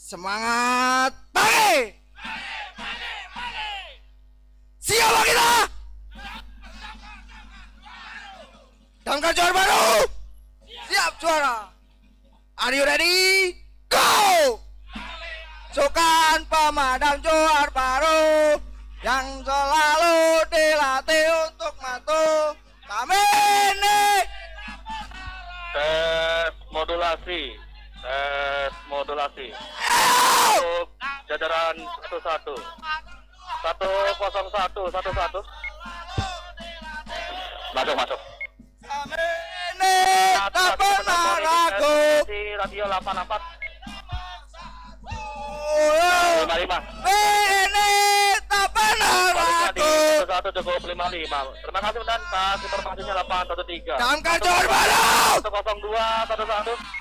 Semangat pagi. Siapa kita? Damkar juara baru. Siap juara. Are you ready? Go! Pasukan pemadam juara baru yang selalu dilatih untuk matu. Kami ini tes modulasi untuk jajaran 11 101 masuk kami ini tak pernah ragu. Radio 84 55 Ini tak pernah ragu. 11 cukup 55. Terima kasih dan pas informasinya 813. Damkar juara baru. 102 11.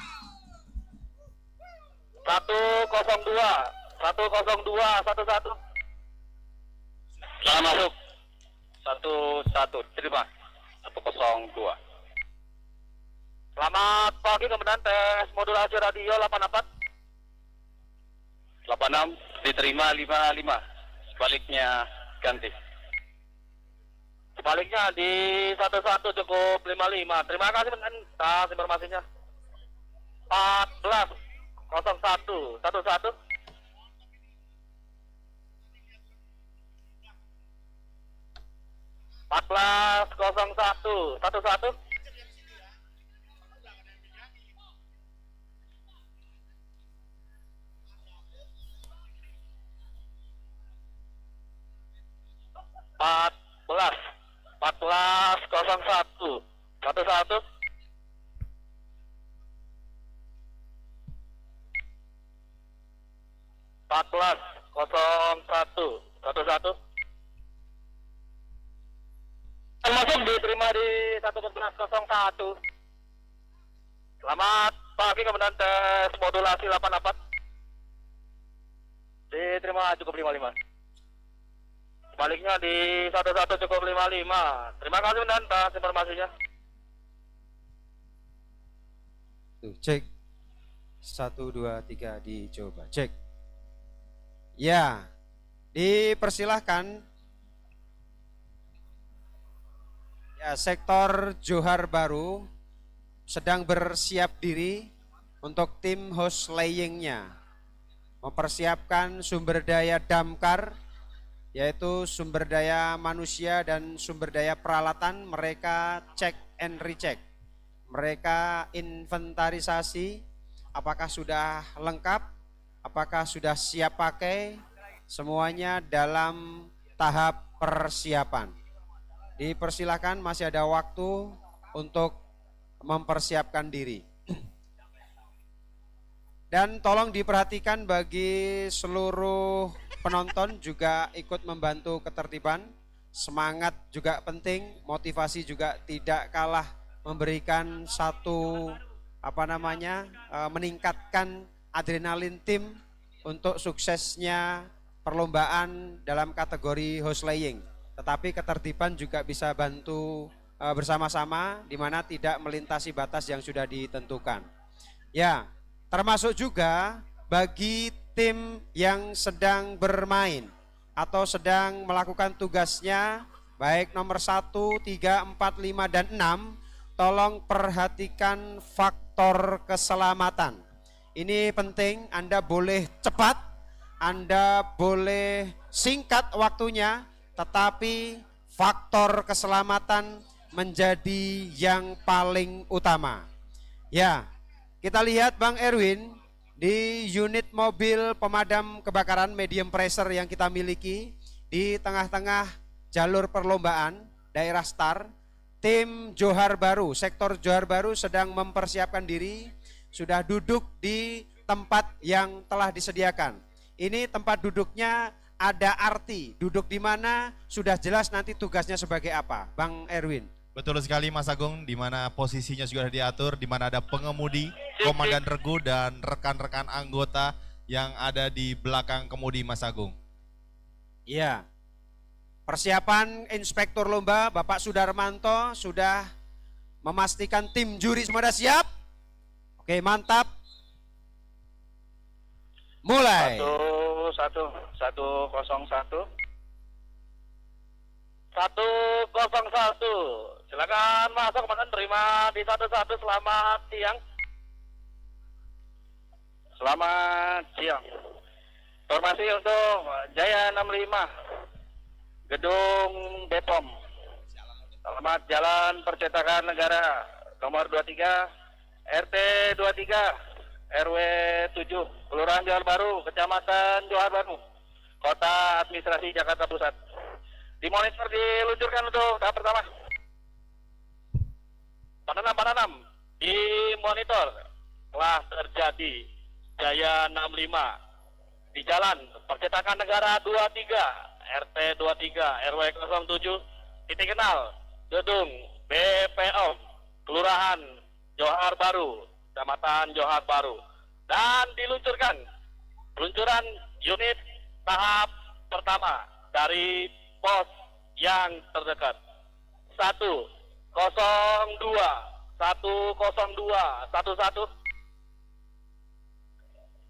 Selamat masuk 11 terima 102. Selamat pagi komandan tes modulasi radio 84 86 diterima 55. Sebaliknya ganti. Sebaliknya di 11 cukup 55. Terima kasih komandan atas informasinya. 14 01 11 14 01 11 masuk diterima di 1101. Selamat pagi komandan tes modulasi 84 diterima cukup 55. Sebaliknya di 11 cukup 55. Terima kasih komandan atas informasinya. Tuh, cek 1 2 3 dicoba cek. Ya, dipersilahkan. Ya, sektor Johar Baru sedang bersiap diri untuk tim host layingnya, mempersiapkan sumber daya damkar, yaitu sumber daya manusia dan sumber daya peralatan. Mereka cek and recheck, mereka inventarisasi apakah sudah lengkap, apakah sudah siap pakai, semuanya dalam tahap persiapan. Dipersilakan, masih ada waktu untuk mempersiapkan diri. Dan tolong diperhatikan bagi seluruh penonton juga ikut membantu ketertiban. Semangat juga penting, motivasi juga tidak kalah memberikan satu meningkatkan adrenalin tim untuk suksesnya perlombaan dalam kategori host laying. Tetapi ketertiban juga bisa bantu bersama-sama di mana tidak melintasi batas yang sudah ditentukan. Ya, termasuk juga bagi tim yang sedang bermain atau sedang melakukan tugasnya, baik nomor 1, 3, 4, 5, dan 6, tolong perhatikan faktor keselamatan. Ini penting, Anda boleh cepat, Anda boleh singkat waktunya, tetapi faktor keselamatan menjadi yang paling utama. Ya, kita lihat Bang Erwin di unit mobil pemadam kebakaran medium pressure yang kita miliki di tengah-tengah jalur perlombaan daerah start. Tim Johar Baru, sektor Johar Baru sedang mempersiapkan diri, sudah duduk di tempat yang telah disediakan. Ini tempat duduknya ada arti, duduk di mana sudah jelas nanti tugasnya sebagai apa, Bang Erwin. Betul sekali Mas Agung, di mana posisinya sudah diatur, di mana ada pengemudi, komandan regu dan rekan-rekan anggota yang ada di belakang kemudi Mas Agung. Iya. Persiapan inspektur lomba Bapak Sudarmanto sudah memastikan tim juri semua sudah siap. Oke, mantap. mulai. 101. 101. Silakan masuk komandan, terima di 11. Selamat siang. Selamat siang. Informasi untuk Jaya 65 Gedung Bepom. Selamat Jalan Percetakan Negara nomor 23 RT 23 RW 7 Kelurahan Johar Baru, Kecamatan Johar Baru, Kota Administrasi Jakarta Pusat. Dimonitor diluncurkan untuk tahap pertama. Pananam di monitor telah terjadi Jaya 65 di Jalan Percetakan Negara 23 RT 23 RW 07 titik kenal Gedung BPOM Kelurahan Johar Baru, Kecamatan Johar Baru, dan diluncurkan peluncuran unit tahap pertama dari pos yang terdekat. 102 11.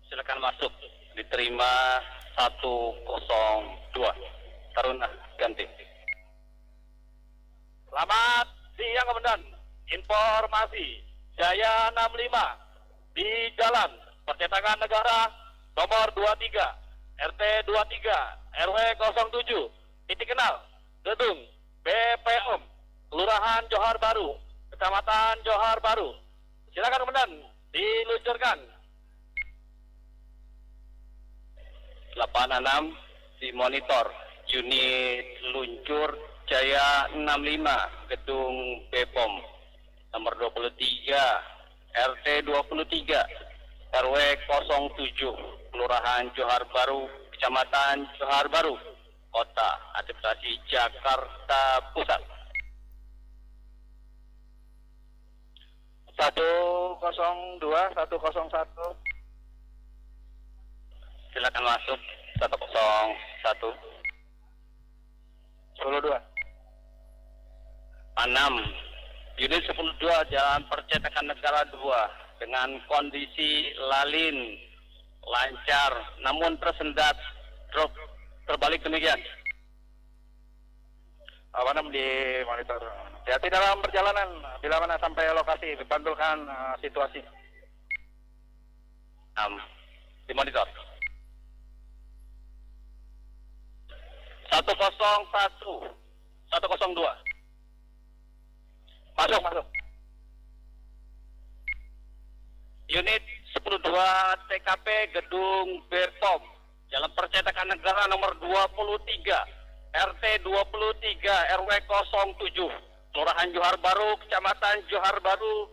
Silakan masuk, diterima 102. Taruna ganti. Selamat siang komandan. Informasi Jaya 65 di Jalan Percetakan Negara nomor 23 RT 23 RW 07 titik kenal Gedung BPOM Kelurahan Johar Baru, Kecamatan Johar Baru. Silakan komandan, diluncurkan. 86 di monitor unit luncur Jaya 65 Gedung Bepom nomor 23 RT 23 RW 07 Kelurahan Johar Baru, Kecamatan Johar Baru, Kota Administrasi Jakarta Pusat. 102 101. Silakan masuk 101. 102. 6. Unit 102 Jalan Percetakan Negara 2 dengan kondisi lalin lancar namun tersendat truk terbalik demikian. Awanam di monitor. Hati dalam perjalanan bila mana sampai lokasi dipantulkan situasi. 6 di monitor. 101 102. Masuk. Unit 102 TKP Gedung Bepom Jalan Percetakan Negara nomor 23 RT 23 RW 07 Kelurahan Johar Baru, Kecamatan Johar Baru,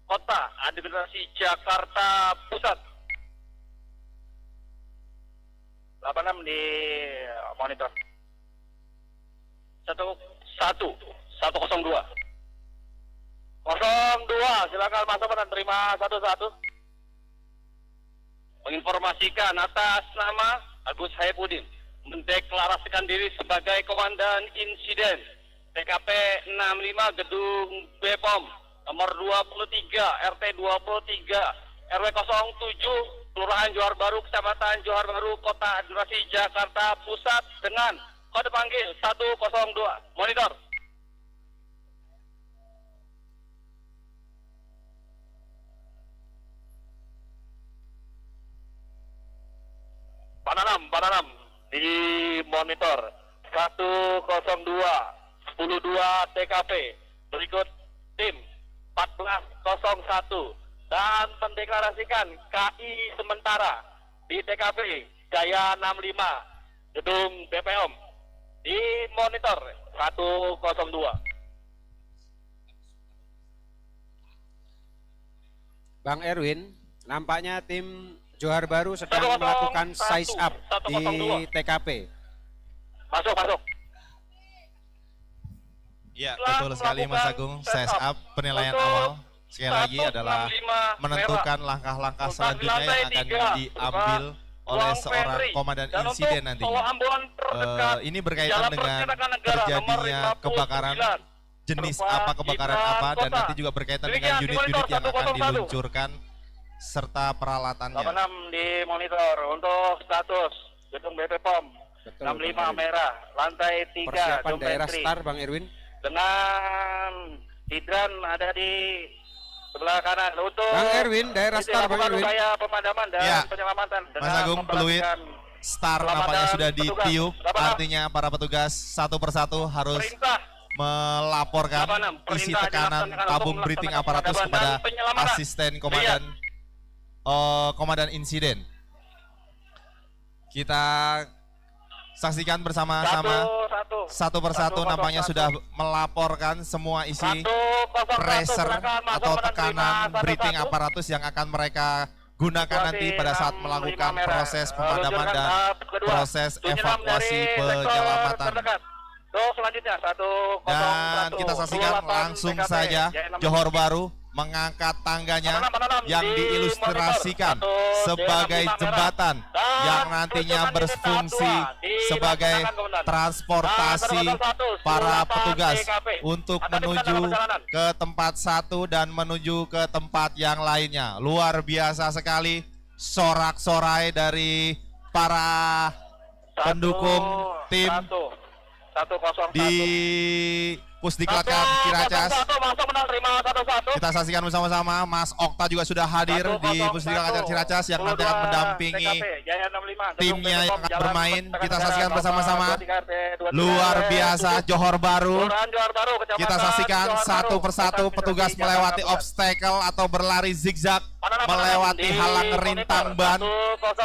Kota Administrasi Jakarta Pusat. 86 di monitor. 102 02, silakan masuk dan terima 11. Menginformasikan atas nama Agus Haibudin mendeklarasikan diri sebagai Komandan Insiden TKP 65 Gedung Bepom nomor 23 RT 23 RW 07 Kelurahan Johar Baru, Kecamatan Johar Baru, Kota Administrasi Jakarta Pusat dengan kode panggil 102. Monitor. Pananam di monitor 102 12 TKP berikut tim 1401 dan mendeklarasikan KI sementara di TKP Jaya 65 Gedung BPOM di monitor 102. Bang Erwin, nampaknya tim Johar Baru sedang melakukan size up di TKP. Masuk. Ya, betul sekali Mas Agung. Size up penilaian awal sekali lagi adalah menentukan langkah-langkah selanjutnya yang akan diambil oleh seorang komandan insiden nantinya. Ini berkaitan dengan terjadinya kebakaran, jenis apa kebakaran apa, dan nanti juga berkaitan dengan unit-unit yang akan diluncurkan serta peralatannya. 86 di monitor untuk status gedung BP POM. Betul, 65 Bang Erwin. merah, lantai 3 Persiapan daerah Dompetri. Star Bang Erwin. Dengan hidran ada di sebelah kanan untuk Bang Erwin, daerah Star Bang Erwin. upaya pemadaman dan Ya. penyelamatan dengan Mas Agung, peluit memperhatikan Star Selamat nampaknya dan sudah petugas. ditiup, Selamat. artinya para petugas satu persatu harus perintah melaporkan 86, isi perintah tekanan dilaksanakan tabung untuk breathing melaksanakan aparatus pemadaman kepada dan penyelamatan. asisten komandan komandan insiden. Kita saksikan bersama-sama satu persatu nampaknya sudah melaporkan semua isi pressure atau tekanan breathing aparatus yang akan mereka gunakan nanti pada saat melakukan proses pemadaman dan proses evakuasi penyelamatan. Selanjutnya Dan kita saksikan langsung saja Johor Baru mengangkat tangganya yang diilustrasikan sebagai jembatan yang nantinya berfungsi sebagai transportasi para petugas untuk menuju ke tempat satu dan menuju ke tempat yang lainnya. Luar biasa sekali sorak-sorai dari para pendukung tim di Pusdiklatkan Ciracas. Kita saksikan bersama-sama, Mas Okta juga sudah hadir di Pusdiklatkan Ciracas yang nanti akan mendampingi timnya yang akan bermain. Kita saksikan bersama-sama, luar biasa Johor Baru. Kita saksikan satu persatu petugas melewati obstacle atau berlari zigzag, melewati halang rintang ban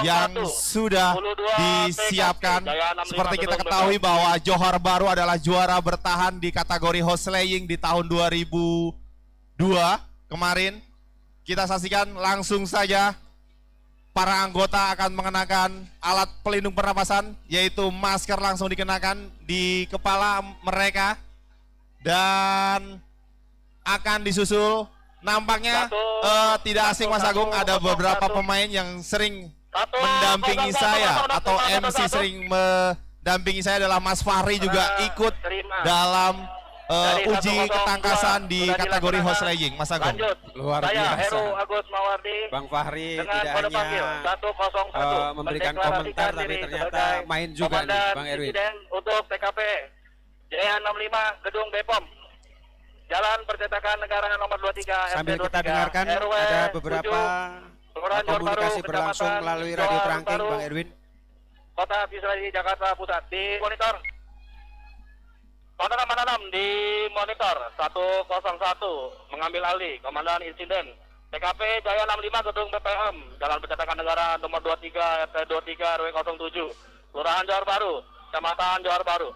yang sudah disiapkan. Seperti kita ketahui bahwa Johor Baru adalah juara bertahan di kategori horseslaying di tahun 2002 kemarin. Kita saksikan langsung saja para anggota akan mengenakan alat pelindung pernapasan, yaitu masker langsung dikenakan di kepala mereka dan akan disusul. Nampaknya tidak asing Mas Agung, ada beberapa pemain yang sering mendampingi saya atau MC sering mendampingi saya adalah Mas Fahri juga ikut dalam uji ketangkasan di kategori horseslaying, Mas Agung. Luar biasa. Bang Fahri tidak hanya memberikan komentar, tapi ternyata main juga nih Bang Erwin. Untuk TKP Jaya 65 Gedung BPOM, Jalan Percetakan Negara nomor 23 Sambil RT 23 kita dengarkan RW ada beberapa 7, komunikasi berlangsung melalui radio trunking Bang Erwin. Kota Visualisasi Jakarta Pusat di monitor. Komandan 86 di monitor 101 mengambil alih komandan insiden TKP Jaya 65 Gedung BPM Jalan Percetakan Negara nomor 23 RT 23 RW 07 Kelurahan Johor Baru, Kecamatan Johor Baru.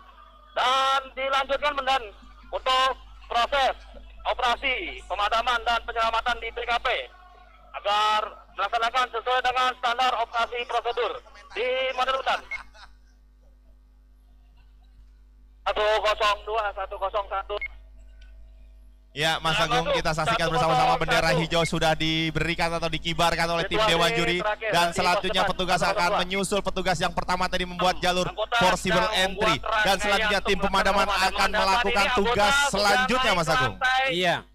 Dan dilanjutkan mendan untuk proses operasi pemadaman dan penyelamatan di TKP agar dilaksanakan sesuai dengan standar operasi prosedur di Moderutan 102 101. Ya, Mas Agung, kita saksikan bersama-sama bendera hijau sudah diberikan atau dikibarkan oleh tim Dewan Juri, dan selanjutnya petugas akan menyusul petugas yang pertama tadi membuat jalur forcible entry, dan selanjutnya tim pemadaman akan melakukan tugas selanjutnya, Mas Agung. Iya,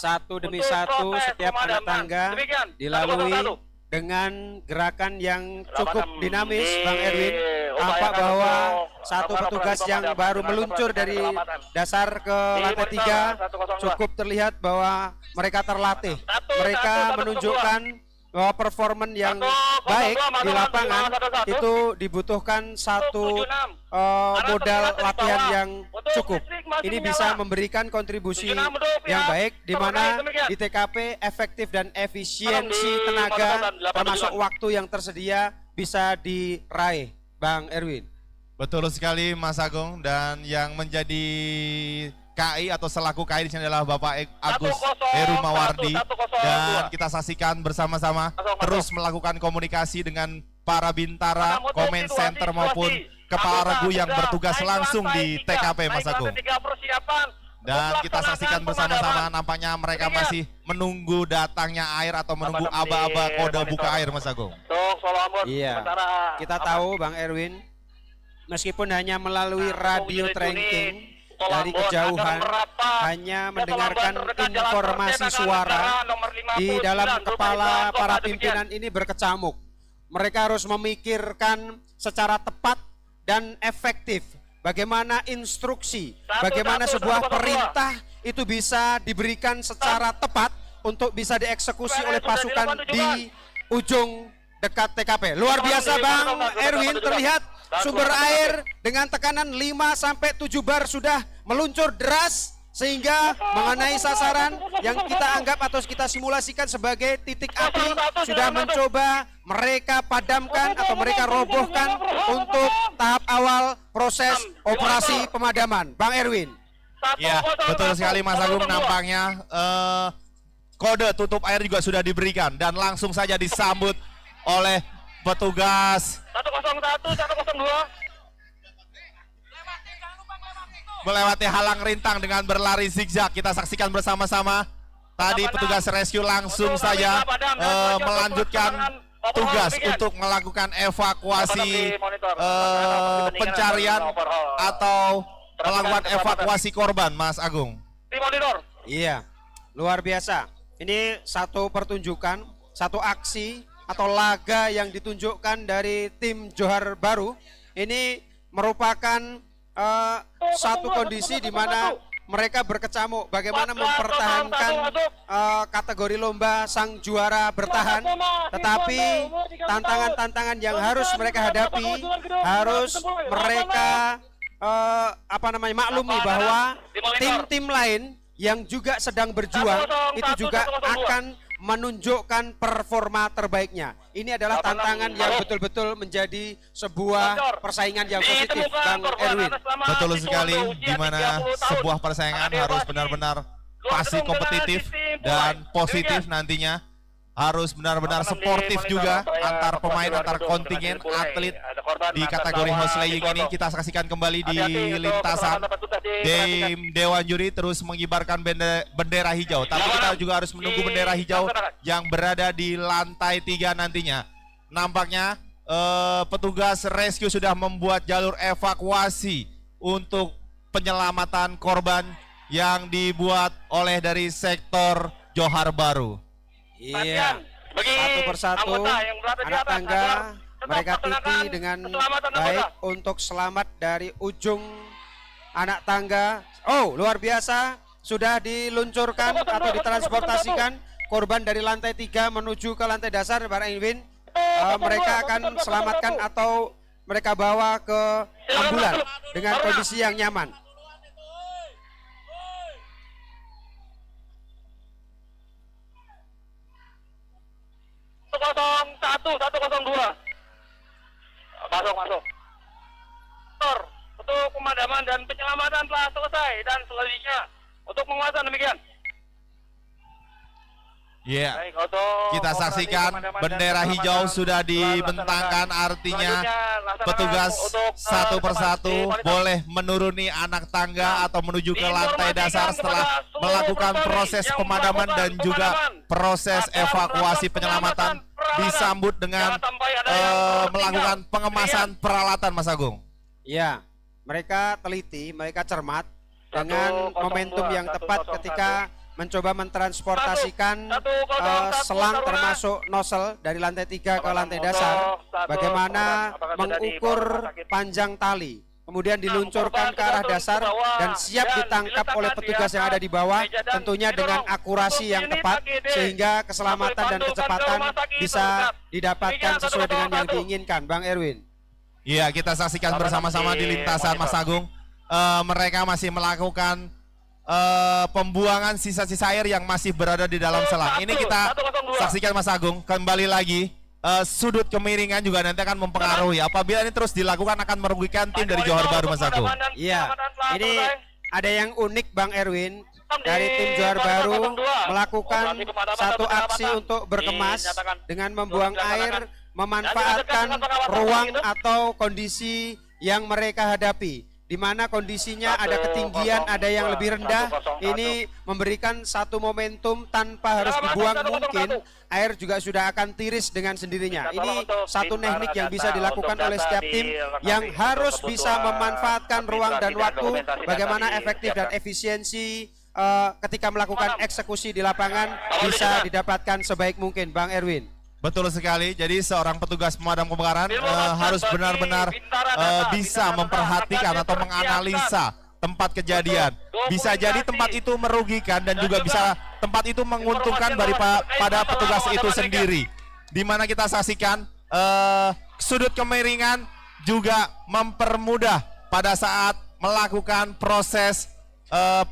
satu demi satu setiap anak tangga dilalui dengan gerakan yang cukup dinamis Bang Erwin. Tampak bahwa satu petugas yang baru meluncur dari dasar ke lantai 3 cukup terlihat bahwa mereka terlatih. Mereka menunjukkan bahwa performan yang baik di lapangan itu dibutuhkan satu modal latihan yang cukup. Ini bisa memberikan kontribusi yang baik di mana di TKP efektif dan efisiensi tenaga termasuk waktu yang tersedia bisa diraih Bang Erwin. Betul sekali Mas Agung, dan yang menjadi KI atau selaku KI di sini adalah Bapak Agus Heru Mawardi, dan kita saksikan bersama-sama terus melakukan komunikasi dengan para bintara, komen center maupun kepala regu yang bertugas langsung di TKP Mas Agung. Dan kita saksikan bersama-sama nampaknya mereka masih menunggu datangnya air atau menunggu aba-aba kode buka air Mas Agung. Iya, kita tahu Bang Erwin, meskipun hanya melalui radio tracking, dari kejauhan hanya mendengarkan informasi suara di dalam kepala para pimpinan ini berkecamuk. Mereka harus memikirkan secara tepat dan efektif bagaimana instruksi, bagaimana sebuah perintah itu bisa diberikan secara tepat untuk bisa dieksekusi oleh pasukan di ujung dekat TKP. Luar biasa Bang Erwin, terlihat sumber air dengan tekanan 5-7 bar sudah meluncur deras sehingga mengenai sasaran yang kita anggap atau kita simulasikan sebagai titik api sudah mencoba mereka padamkan atau mereka robohkan untuk tahap awal proses operasi pemadaman. Bang Erwin. Ya, betul sekali Mas Agung, nampaknya kode tutup air juga sudah diberikan dan langsung saja disambut oleh petugas 101, 102 melewati halang rintang dengan berlari zigzag. Kita saksikan bersama-sama tadi petugas rescue langsung saja melanjutkan tugas untuk melakukan evakuasi pencarian atau melakukan evakuasi korban, Mas Agung. Iya, luar biasa. Ini satu pertunjukan, satu aksi atau laga yang ditunjukkan dari tim Johar Baru. Ini merupakan satu kondisi di mana mereka berkecamuk bagaimana mempertahankan kategori lomba sang juara bertahan, tetapi tantangan-tantangan yang harus mereka hadapi harus mereka maklumi bahwa tim-tim lain yang juga sedang berjuang itu juga akan menunjukkan performa terbaiknya. Ini adalah tantangan yang betul-betul menjadi sebuah persaingan yang positif, Bang Erwin. Betul sekali, di mana sebuah persaingan harus benar-benar pasti kompetitif dan positif nantinya. Harus benar-benar sportif juga antar pemain, antar kontingen atlet di kategori horseleiging ini. Kita saksikan kembali di lintasan tim Dewan Juri terus mengibarkan bendera hijau. Tapi kita juga harus menunggu bendera hijau yang berada di lantai 3 nantinya. Nampaknya petugas rescue sudah membuat jalur evakuasi untuk penyelamatan korban yang dibuat oleh dari sektor Johar Baru. Iya, satu persatu anak tangga mereka titi dengan baik untuk selamat dari ujung anak tangga. Oh, luar biasa, sudah diluncurkan atau ditransportasikan korban dari lantai 3 menuju ke lantai dasar, Bang Erwin. Mereka akan selamatkan atau mereka bawa ke ambulan dengan kondisi yang nyaman. 101, 102 masuk. Untuk pemadaman dan penyelamatan telah selesai dan selanjutnya untuk penguasaan demikian. Ya, kita saksikan bendera hijau sudah dibentangkan, artinya petugas satu persatu boleh menuruni anak tangga atau menuju ke lantai dasar setelah melakukan proses pemadaman dan juga proses evakuasi penyelamatan, disambut dengan melakukan pengemasan peralatan, Mas Agung. Ya, mereka teliti, mereka cermat dengan momentum yang tepat ketika mencoba mentransportasikan selang termasuk nozzle dari lantai 3 ke lantai dasar, bagaimana mengukur panjang tali, kemudian diluncurkan ke arah dasar dan siap ditangkap oleh petugas yang ada di bawah, tentunya dengan akurasi yang tepat sehingga keselamatan dan kecepatan bisa didapatkan sesuai dengan yang diinginkan, Bang Erwin. Iya, kita saksikan bersama-sama di lintasan, Mas Agung. Mereka masih melakukan pembuangan sisa-sisa air yang masih berada di dalam selang. Ini kita saksikan, Mas Agung, kembali lagi sudut kemiringan juga nanti akan mempengaruhi. Apabila ini terus dilakukan akan merugikan tim dari Johar Baru, Mas Agung. Iya, ini ada yang unik, Bang Erwin, dari tim Johar Baru melakukan satu aksi untuk berkemas dengan membuang air, memanfaatkan ruang atau kondisi yang mereka hadapi. di mana kondisinya ada ketinggian, ada yang lebih rendah. Ini memberikan satu momentum tanpa harus dibuang mungkin. Air juga sudah akan tiris dengan sendirinya. Ini satu teknik yang bisa dilakukan oleh setiap tim yang harus bisa memanfaatkan ruang dan waktu, bagaimana efektif dan efisiensi ketika melakukan eksekusi di lapangan bisa didapatkan sebaik mungkin, Bang Erwin. Betul sekali, jadi seorang petugas pemadam kebakaran harus benar-benar bisa memperhatikan atau menganalisa tempat kejadian. Bisa jadi tempat itu merugikan dan juga bisa tempat itu menguntungkan pada petugas itu sendiri. Di mana kita saksikan sudut kemiringan juga mempermudah pada saat melakukan proses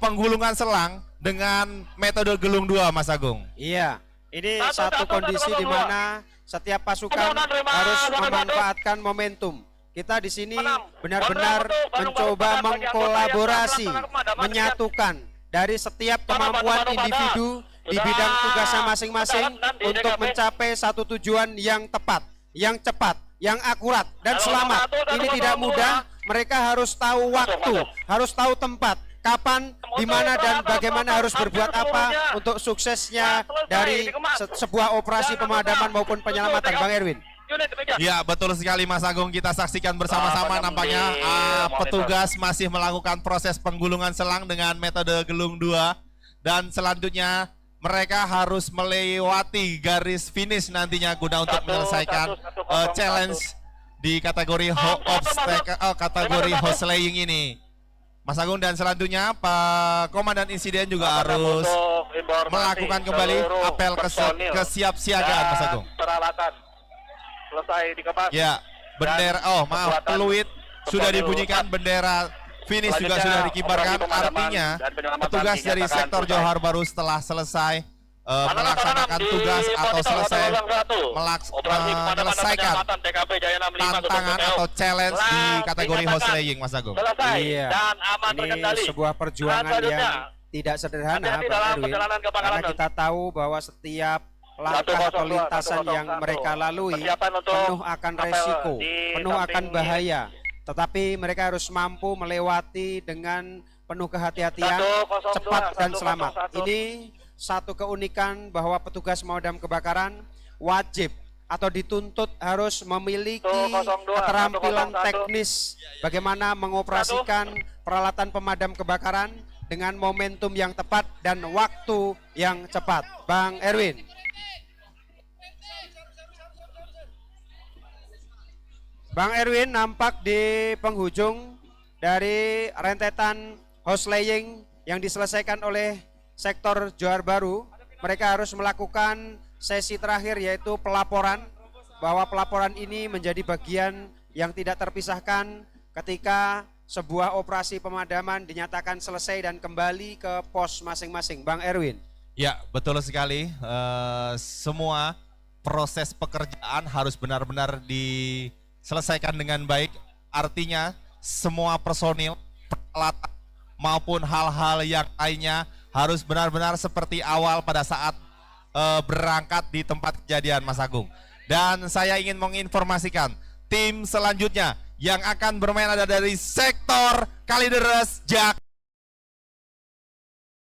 penggulungan selang dengan metode gelung 2, Mas Agung. Iya. Ini satu kondisi di mana setiap pasukan harus memanfaatkan momentum. Kita di sini benar-benar mencoba mengkolaborasi, menyatukan dari setiap kemampuan individu di bidang tugasnya masing-masing untuk mencapai satu tujuan yang tepat, yang cepat, yang akurat dan selamat. Ini tidak mudah. Mereka harus tahu waktu, harus tahu tempat, kapan, di mana dan bagaimana harus berbuat apa untuk suksesnya dari sebuah operasi pemadaman maupun penyelamatan, Bang Erwin. Ya, betul sekali Mas Agung, kita saksikan bersama-sama nampaknya petugas masih melakukan proses penggulungan selang dengan metode gelung 2 dan selanjutnya mereka harus melewati garis finish nantinya guna untuk menyelesaikan challenge di kategori kategori hose laying ini. Mas Agung, dan selanjutnya Pak Komandan Insiden juga harus melakukan kembali apel kesiapsiagaan, Mas Agung. Peralatan selesai dikemas. Ya, bendera, peluit sudah dibunyikan, bendera finish juga sudah dikibarkan, artinya petugas dari sektor Johar Baru setelah selesai melaksanakan tugas atau selesai menyelesaikan tantangan atau challenge di kategori hose laying, Mas Agung. Iya, ini sebuah perjuangan yang tidak sederhana, Bang Erwin, karena kita tahu bahwa setiap langkah atau lintasan yang mereka lalui penuh akan resiko, penuh akan bahaya, tetapi mereka harus mampu melewati dengan penuh kehati-hatian, cepat dan selamat. Ini satu keunikan bahwa petugas pemadam kebakaran wajib atau dituntut harus memiliki keterampilan teknis bagaimana mengoperasikan peralatan pemadam kebakaran dengan momentum yang tepat dan waktu yang cepat. Bang Erwin. Bang Erwin nampak di penghujung dari rentetan hose laying yang diselesaikan oleh sektor Johar Baru. Mereka harus melakukan sesi terakhir yaitu pelaporan, bahwa pelaporan ini menjadi bagian yang tidak terpisahkan ketika sebuah operasi pemadaman dinyatakan selesai dan kembali ke pos masing-masing. Bang Erwin. Ya, betul sekali. Semua proses pekerjaan harus benar-benar diselesaikan dengan baik. Artinya semua personil, peralatan maupun hal-hal yang lainnya harus benar-benar seperti awal pada saat berangkat di tempat kejadian, Mas Agung. Dan saya ingin menginformasikan tim selanjutnya yang akan bermain ada dari sektor Kalideres, Jakarta.